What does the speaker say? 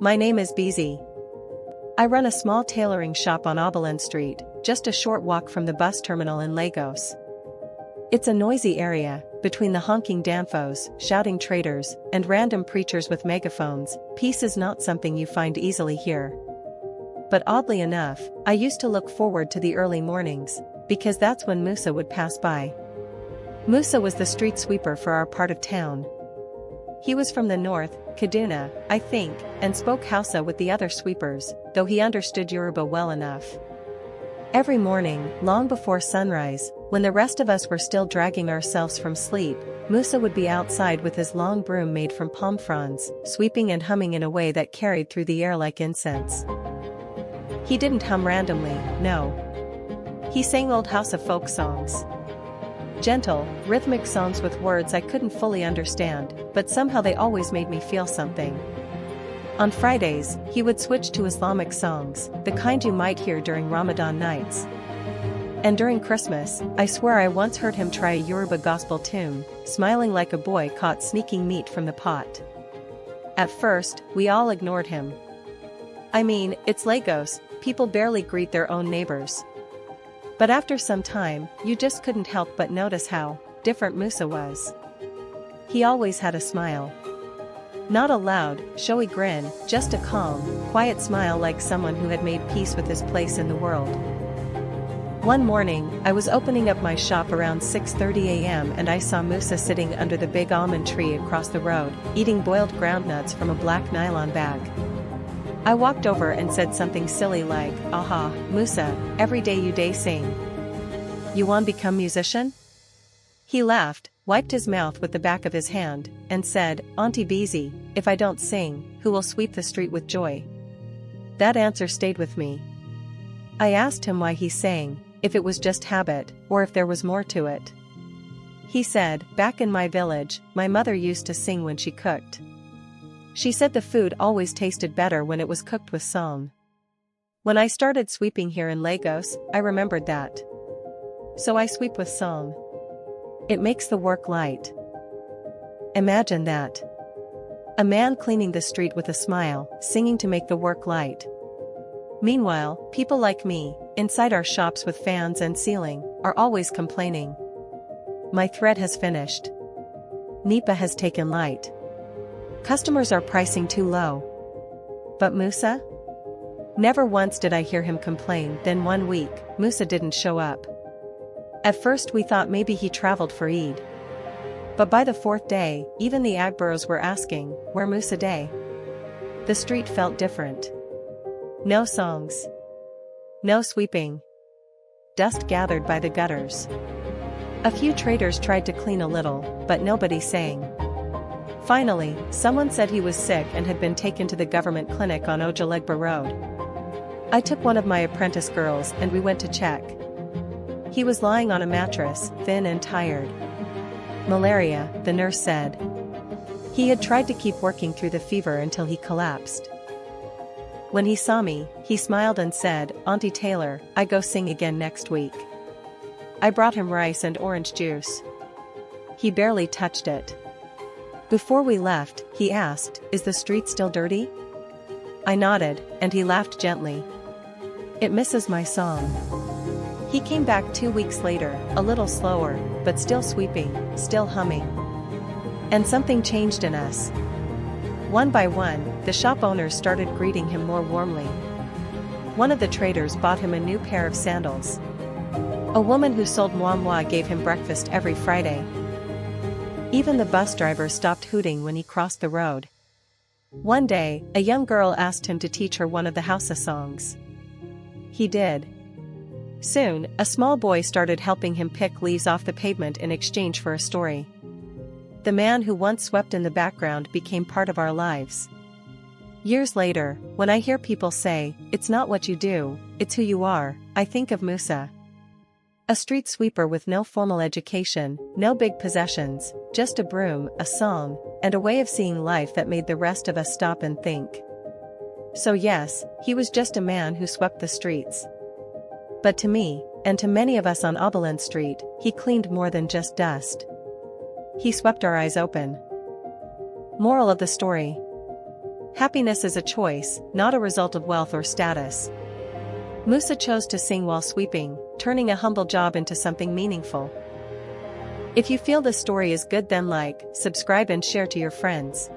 My name is Beezy. I run a small tailoring shop on Oberlin Street, just a short walk from the bus terminal in Lagos. It's a noisy area, between the honking danfos, shouting traders, and random preachers with megaphones. Peace is not something you find easily here. But oddly enough, I used to look forward to the early mornings, because that's when Musa would pass by. Musa was the street sweeper for our part of town. He was from the north, Kaduna, I think, and spoke Hausa with the other sweepers, though he understood Yoruba well enough. Every morning, long before sunrise, when the rest of us were still dragging ourselves from sleep, Musa would be outside with his long broom made from palm fronds, sweeping and humming in a way that carried through the air like incense. He didn't hum randomly, no. He sang old Hausa folk songs. Gentle, rhythmic songs with words I couldn't fully understand, but somehow they always made me feel something. On Fridays, he would switch to Islamic songs, the kind you might hear during Ramadan nights. And during Christmas, I swear I once heard him try a Yoruba gospel tune, smiling like a boy caught sneaking meat from the pot. At first, we all ignored him. I mean, it's Lagos, people barely greet their own neighbors. But after some time, you just couldn't help but notice how different Musa was. He always had a smile. Not a loud, showy grin, just a calm, quiet smile like someone who had made peace with his place in the world. One morning, I was opening up my shop around 6:30 a.m. and I saw Musa sitting under the big almond tree across the road, eating boiled groundnuts from a black nylon bag. I walked over and said something silly like, "Aha, Musa, every day you day sing. You want become musician?" He laughed, wiped his mouth with the back of his hand, and said, "Auntie Beezy, if I don't sing, who will sweep the street with joy?" That answer stayed with me. I asked him why he sang, if it was just habit, or if there was more to it. He said, "Back in my village, my mother used to sing when she cooked. She said the food always tasted better when it was cooked with song. When I started sweeping here in Lagos, I remembered that. So I sweep with song. It makes the work light." Imagine that. A man cleaning the street with a smile, singing to make the work light. Meanwhile, people like me, inside our shops with fans and ceiling, are always complaining. My thread has finished. Nipa has taken light. Customers are pricing too low. But Musa? Never once did I hear him complain. Then one week, Musa didn't show up. At first we thought maybe he traveled for Eid. But by the fourth day, even the Agboros were asking, "Where Musa Day?" The street felt different. No songs. No sweeping. Dust gathered by the gutters. A few traders tried to clean a little, but nobody sang. Finally, someone said he was sick and had been taken to the government clinic on Ojalegba Road. I took one of my apprentice girls and we went to check. He was lying on a mattress, thin and tired. Malaria, the nurse said. He had tried to keep working through the fever until he collapsed. When he saw me, he smiled and said, "Auntie Taylor, I go sing again next week." I brought him rice and orange juice. He barely touched it. Before we left, he asked, "Is the street still dirty?" I nodded, and he laughed gently. "It misses my song." He came back 2 weeks later, a little slower, but still sweeping, still humming. And something changed in us. One by one, the shop owners started greeting him more warmly. One of the traders bought him a new pair of sandals. A woman who sold moi gave him breakfast every Friday. Even the bus driver stopped hooting when he crossed the road. One day, a young girl asked him to teach her one of the Hausa songs. He did. Soon, a small boy started helping him pick leaves off the pavement in exchange for a story. The man who once swept in the background became part of our lives. Years later, when I hear people say, "It's not what you do, it's who you are," I think of Musa. A street sweeper with no formal education, no big possessions, just a broom, a song, and a way of seeing life that made the rest of us stop and think. So yes, he was just a man who swept the streets. But to me, and to many of us on Oberlin Street, he cleaned more than just dust. He swept our eyes open. Moral of the story: Happiness is a choice, not a result of wealth or status. Musa chose to sing while sweeping, turning a humble job into something meaningful. If you feel this story is good, then like, subscribe and share to your friends.